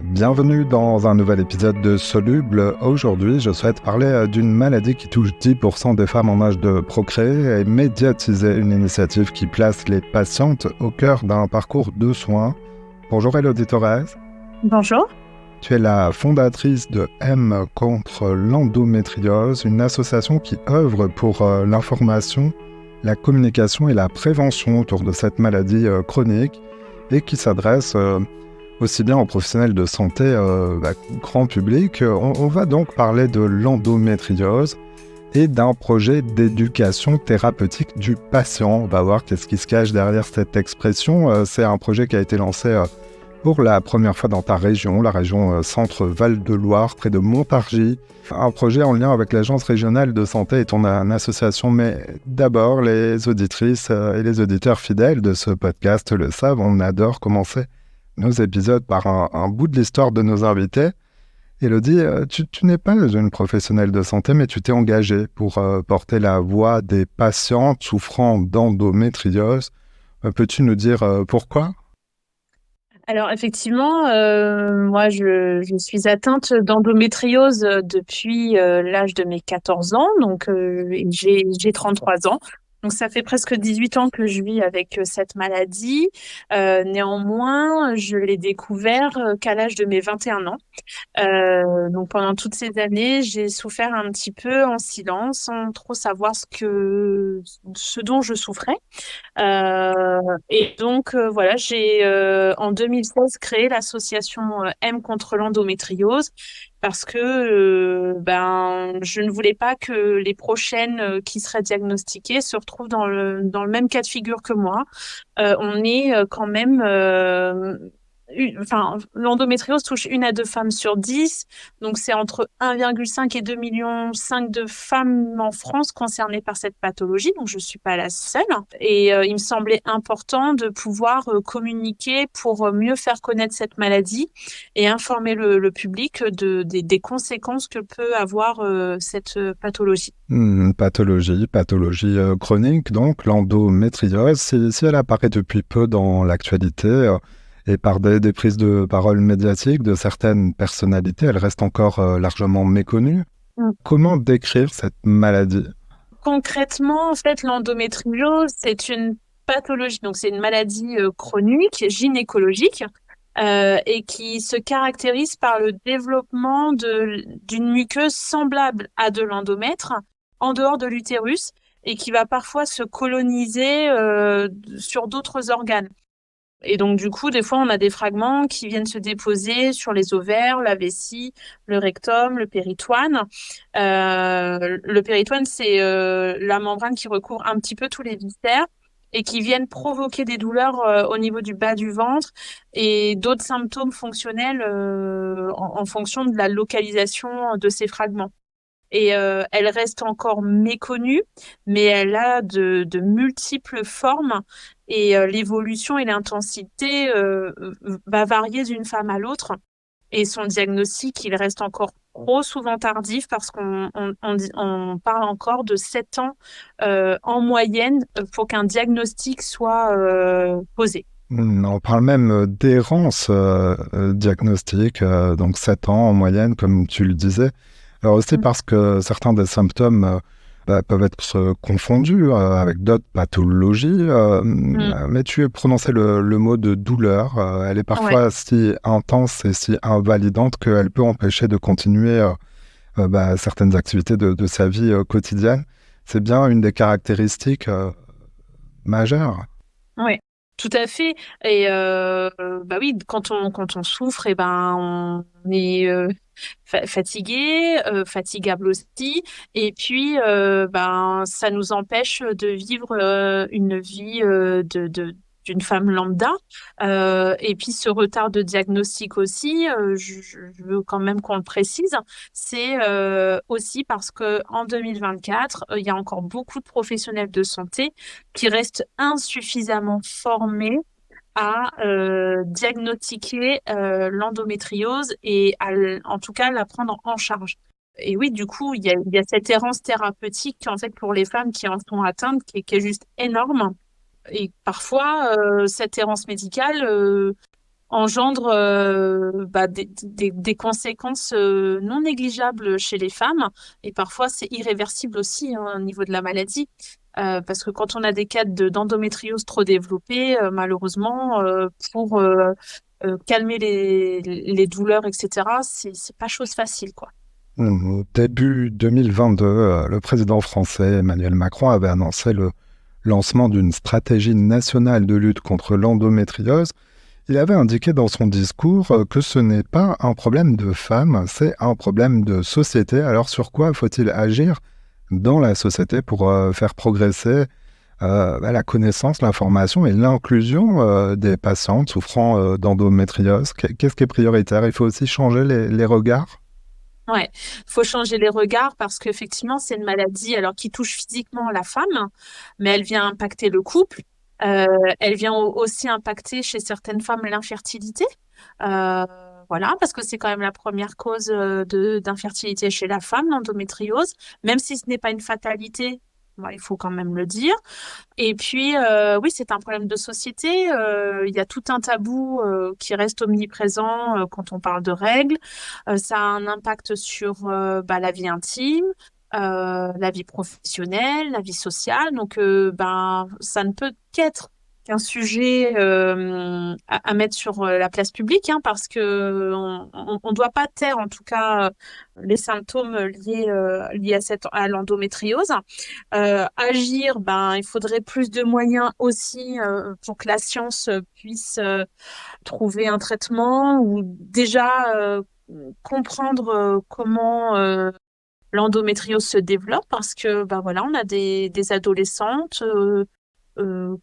Bienvenue dans un nouvel épisode de Soluble. Aujourd'hui, je souhaite parler d'une maladie qui touche 10% des femmes en âge de procréer et médiatiser une initiative qui place les patientes au cœur d'un parcours de soins. Bonjour Elodie Torres. Bonjour. Tu es la fondatrice de M contre l'endométriose, une association qui œuvre pour l'information, la communication et la prévention autour de cette maladie chronique et qui s'adresse aussi bien aux professionnels de santé grand public. On va donc parler de l'endométriose et d'un projet d'éducation thérapeutique du patient. On va voir qu'est-ce qui se cache derrière cette expression. C'est un projet qui a été lancé pour la première fois dans ta région, la région Centre-Val de Loire, près de Montargis. Un projet en lien avec l'Agence régionale de santé et ton association. Mais d'abord, les auditrices et les auditeurs fidèles de ce podcast le savent, on adore commencer nos épisodes par un bout de l'histoire de nos invités. Elodie, tu n'es pas une professionnelle de santé, mais tu t'es engagée pour porter la voix des patientes souffrant d'endométriose. Peux-tu nous dire pourquoi ? Alors effectivement, moi je suis atteinte d'endométriose depuis l'âge de mes 14 ans, donc j'ai 33 ans. Donc ça fait presque 18 ans que je vis avec cette maladie. Néanmoins, je l'ai découvert qu'à l'âge de mes 21 ans. Donc pendant toutes ces années, j'ai souffert un petit peu en silence, sans trop savoir ce dont je souffrais. Et donc, voilà, j'ai en 2016 créé l'association M contre l'endométriose parce que je ne voulais pas que les prochaines qui seraient diagnostiquées se retrouvent dans le même cas de figure que moi. On est quand même l'endométriose touche 1 à 2 femmes sur 10, donc c'est entre 1,5 et 2,5 millions de femmes en France concernées par cette pathologie, donc je ne suis pas la seule. Et il me semblait important de pouvoir communiquer pour mieux faire connaître cette maladie et informer le public des conséquences que peut avoir cette pathologie. Pathologie chronique, donc l'endométriose, si elle apparaît depuis peu dans l'actualité, et par des prises de parole médiatiques de certaines personnalités, elle reste encore largement méconnue. Comment décrire cette maladie ? Concrètement, en fait, l'endométriose, c'est une pathologie, donc c'est une maladie chronique, gynécologique, et qui se caractérise par le développement d'une muqueuse semblable à de l'endomètre en dehors de l'utérus et qui va parfois se coloniser sur d'autres organes. Et donc, du coup, des fois, on a des fragments qui viennent se déposer sur les ovaires, la vessie, le rectum, le péritoine. Le péritoine, c'est la membrane qui recouvre un petit peu tous les viscères et qui viennent provoquer des douleurs au niveau du bas du ventre et d'autres symptômes fonctionnels en fonction de la localisation de ces fragments. Et elle reste encore méconnue, mais elle a de multiples formes et l'évolution et l'intensité va varier d'une femme à l'autre. Et son diagnostic, il reste encore trop souvent tardif parce qu'on parle encore de 7 ans en moyenne pour qu'un diagnostic soit posé. On parle même d'errance diagnostique, donc 7 ans en moyenne, comme tu le disais. Alors aussi parce que certains des symptômes peuvent être confondus avec d'autres pathologies, mais tu as prononcé le mot de douleur. Elle est parfois si intense et si invalidante qu'elle peut empêcher de continuer certaines activités de sa vie quotidienne. C'est bien une des caractéristiques majeures. Oui. Tout à fait. Et oui, quand on souffre, et ben on est fatigué, fatigable aussi. Et puis ça nous empêche de vivre une vie d'une femme lambda. Et puis ce retard de diagnostic aussi, je veux quand même qu'on le précise, c'est aussi parce que en 2024, il y a encore beaucoup de professionnels de santé qui restent insuffisamment formés à diagnostiquer l'endométriose et en tout cas la prendre en charge. Et oui, du coup, il y a cette errance thérapeutique en fait pour les femmes qui en sont atteintes qui est juste énorme. Et parfois, cette errance médicale engendre des conséquences non négligeables chez les femmes. Et parfois, c'est irréversible aussi hein, au niveau de la maladie. Parce que quand on a des cas d'endométriose trop développés, malheureusement, pour calmer les douleurs, etc., c'est pas chose facile, quoi. Au début 2022, le président français Emmanuel Macron avait annoncé le lancement d'une stratégie nationale de lutte contre l'endométriose. Il avait indiqué dans son discours que ce n'est pas un problème de femmes, c'est un problème de société. Alors sur quoi faut-il agir dans la société pour faire progresser la connaissance, l'information et l'inclusion des patientes souffrant d'endométriose? Qu'est-ce qui est prioritaire? Il faut aussi changer les regards. Ouais, faut changer les regards parce qu'effectivement, c'est une maladie alors qui touche physiquement la femme, mais elle vient impacter le couple. Euh, Elle vient aussi impacter chez certaines femmes l'infertilité. Euh, voilà, parce que c'est quand même la première cause d'infertilité chez la femme, l'endométriose, même si ce n'est pas une fatalité. Bon, il faut quand même le dire. Et puis, oui, c'est un problème de société. Il y a tout un tabou qui reste omniprésent quand on parle de règles. Ça a un impact sur la vie intime, la vie professionnelle, la vie sociale. Donc, ça ne peut qu'être qu'un sujet à mettre sur la place publique, hein, parce que on doit pas taire, en tout cas, les symptômes liés à l'endométriose. Agir, il faudrait plus de moyens aussi pour que la science puisse trouver un traitement ou déjà comprendre comment l'endométriose se développe parce que voilà, on a des adolescentes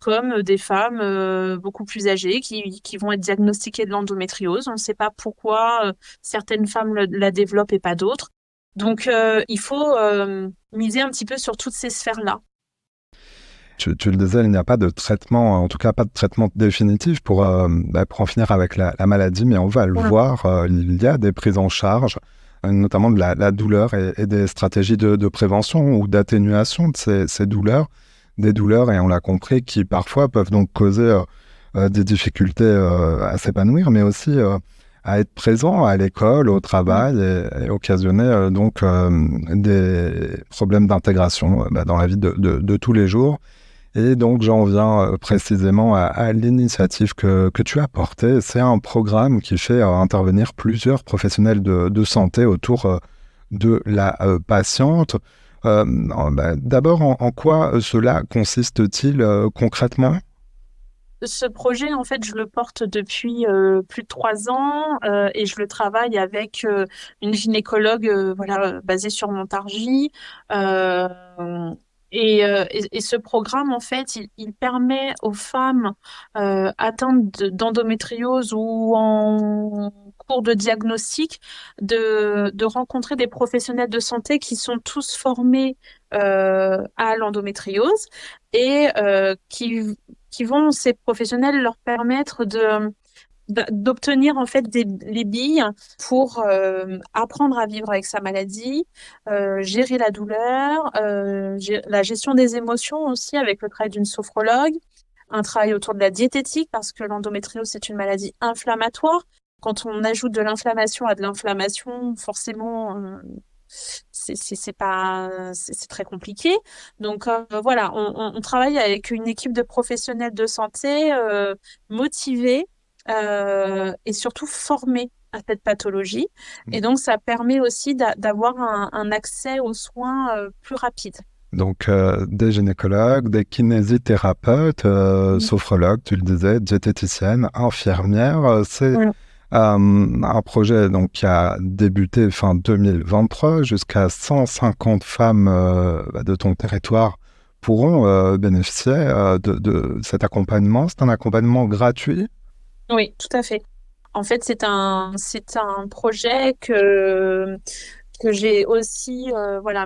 comme des femmes beaucoup plus âgées qui vont être diagnostiquées de l'endométriose. On ne sait pas pourquoi certaines femmes la développent et pas d'autres. Donc, il faut miser un petit peu sur toutes ces sphères-là. Tu le disais, il n'y a pas de traitement, en tout cas pas de traitement définitif pour en finir avec la maladie, mais on va le voir, il y a des prises en charge, notamment de la douleur et des stratégies de prévention ou d'atténuation de ces douleurs, des douleurs, et on l'a compris, qui parfois peuvent donc causer des difficultés à s'épanouir, mais aussi à être présent à l'école, au travail, et occasionner des problèmes d'intégration dans la vie de tous les jours. Et donc, j'en viens précisément à l'initiative que tu as portée. C'est un programme qui fait intervenir plusieurs professionnels de santé autour de la patiente. D'abord, en quoi cela consiste-t-il concrètement? Ce projet, en fait, je le porte depuis plus de 3 ans et je le travaille avec une gynécologue basée sur Montargis. Euh, et ce programme, en fait, il permet aux femmes atteintes d'endométriose ou en cours de diagnostic de rencontrer des professionnels de santé qui sont tous formés à l'endométriose et qui vont, ces professionnels, leur permettre d'obtenir en fait les billes pour apprendre à vivre avec sa maladie, gérer la douleur, la gestion des émotions aussi avec le travail d'une sophrologue, un travail autour de la diététique parce que l'endométriose c'est une maladie inflammatoire. Quand on ajoute de l'inflammation à de l'inflammation, forcément, c'est très compliqué. Donc voilà, on travaille avec une équipe de professionnels de santé motivés et surtout formés à cette pathologie. Et donc ça permet aussi d'avoir un accès aux soins plus rapide. Donc, des gynécologues, des kinésithérapeutes, sophrologues, tu le disais, diététiciennes, infirmières. C'est Voilà. un projet donc, qui a débuté fin 2023. Jusqu'à 150 femmes de ton territoire pourront bénéficier de cet accompagnement. C'est un accompagnement gratuit. Oui, tout à fait. En fait, c'est un projet que j'ai aussi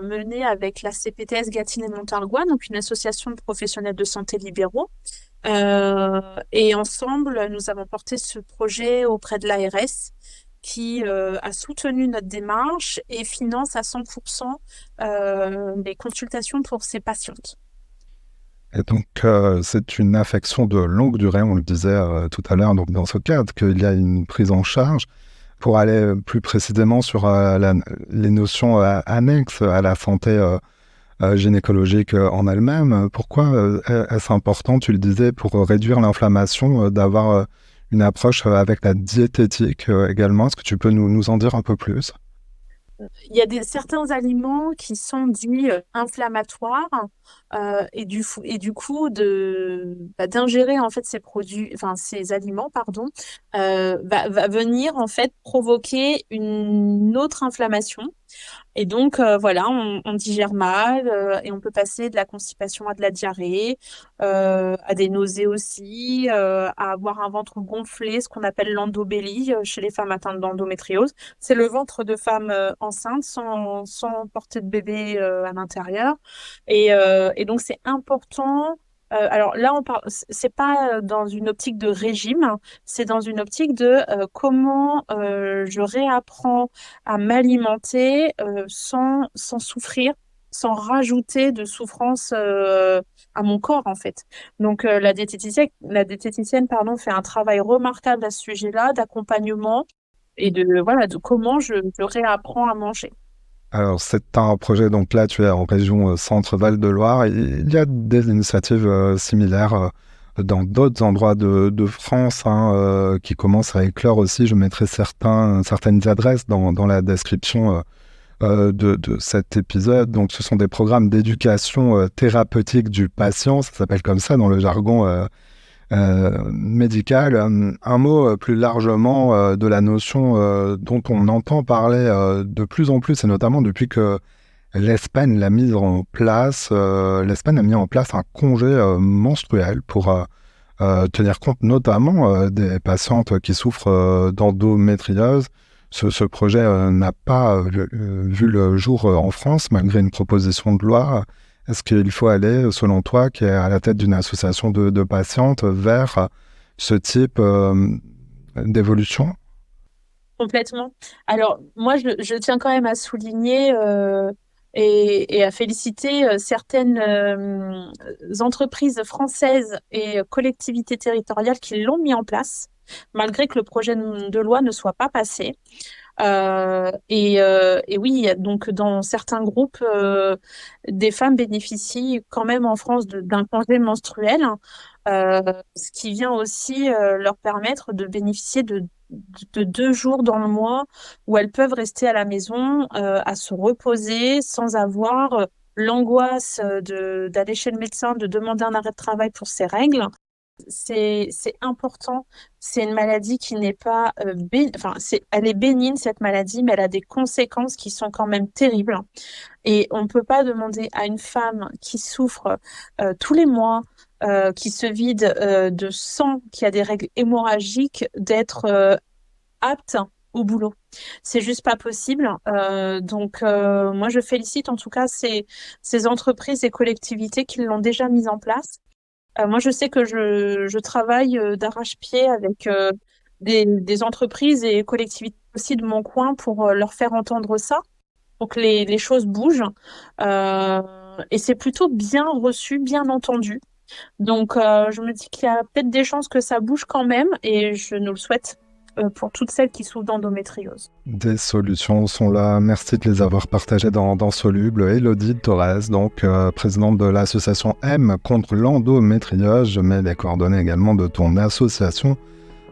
mené avec la CPTS Gâtinais Montargois, donc une association de professionnels de santé libéraux. Et ensemble, nous avons porté ce projet auprès de l'ARS qui a soutenu notre démarche et finance à 100% les consultations pour ces patientes. Et donc, c'est une affection de longue durée, on le disait tout à l'heure, donc dans ce cadre, qu'il y a une prise en charge. Pour aller plus précisément sur les notions annexes à la santé gynécologique en elle-même, pourquoi est-ce important, tu le disais, pour réduire l'inflammation, d'avoir une approche avec la diététique également? Est-ce que tu peux nous en dire un peu plus? Il y a certains aliments qui sont dits inflammatoires et du coup d'ingérer en fait ces aliments va venir en fait provoquer une autre inflammation. Et donc, voilà, on digère mal et on peut passer de la constipation à de la diarrhée, à des nausées aussi, à avoir un ventre gonflé, ce qu'on appelle l'endobélie chez les femmes atteintes d'endométriose. C'est le ventre de femmes enceintes sans porter de bébé à l'intérieur. Et donc, c'est important. Alors là, c'est pas dans une optique de régime, c'est dans une optique de comment je réapprends à m'alimenter sans souffrir, sans rajouter de souffrance à mon corps, en fait. Donc, la diététicienne, pardon, fait un travail remarquable à ce sujet-là, d'accompagnement et de comment je réapprends à manger. Alors, c'est un projet, donc là, tu es en région Centre-Val de Loire. Il y a des initiatives similaires dans d'autres endroits de France qui commencent à éclore aussi. Je mettrai certaines adresses dans la description de cet épisode. Donc, ce sont des programmes d'éducation thérapeutique du patient. Ça s'appelle comme ça dans le jargon médical. Un mot plus largement de la notion dont on entend parler de plus en plus, et notamment depuis que l'Espagne l'a mise en place. L'Espagne a mis en place un congé menstruel pour tenir compte notamment des patientes qui souffrent d'endométriose. Ce projet n'a pas vu le jour en France, malgré une proposition de loi. Est-ce qu'il faut aller, selon toi, qui est à la tête d'une association de patientes, vers ce type d'évolution? Complètement. Alors, moi, je tiens quand même à souligner et à féliciter certaines entreprises françaises et collectivités territoriales qui l'ont mis en place, malgré que le projet de loi ne soit pas passé. Et oui, donc dans certains groupes, des femmes bénéficient quand même en France d'un congé menstruel, ce qui vient aussi leur permettre de bénéficier de 2 jours dans le mois où elles peuvent rester à la maison à se reposer sans avoir l'angoisse d'aller chez le médecin, de demander un arrêt de travail pour ses règles. C'est important. C'est une maladie qui n'est pas elle est bénigne, cette maladie, mais elle a des conséquences qui sont quand même terribles. Et on ne peut pas demander à une femme qui souffre tous les mois, qui se vide de sang, qui a des règles hémorragiques, d'être apte au boulot. C'est juste pas possible. Donc, moi, je félicite en tout cas ces entreprises et collectivités qui l'ont déjà mise en place. Moi, je sais que je travaille d'arrache-pied avec des entreprises et collectivités aussi de mon coin pour leur faire entendre ça, pour que les choses bougent. Euh, et c'est plutôt bien reçu, bien entendu. Donc, je me dis qu'il y a peut-être des chances que ça bouge quand même et je nous le souhaite pour toutes celles qui souffrent d'endométriose. Des solutions sont là. Merci de les avoir partagées dans Soluble. Élodie Torres, donc présidente de l'association M contre l'endométriose. Je mets les coordonnées également de ton association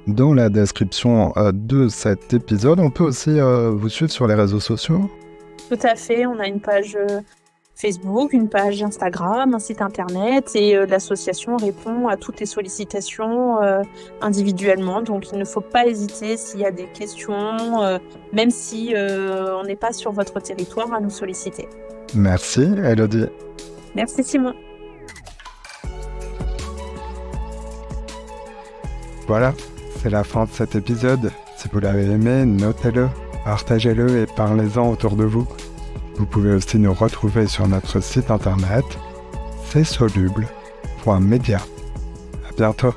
dans la description de cet épisode. On peut aussi vous suivre sur les réseaux sociaux. Tout à fait. On a une page Facebook, une page Instagram, un site internet et l'association répond à toutes les sollicitations individuellement. Donc il ne faut pas hésiter s'il y a des questions, même si on n'est pas sur votre territoire, à nous solliciter. Merci Élodie. Merci Simon. Voilà, c'est la fin de cet épisode. Si vous l'avez aimé, notez-le, partagez-le et parlez-en autour de vous. Vous pouvez aussi nous retrouver sur notre site internet csoluble.media. À bientôt.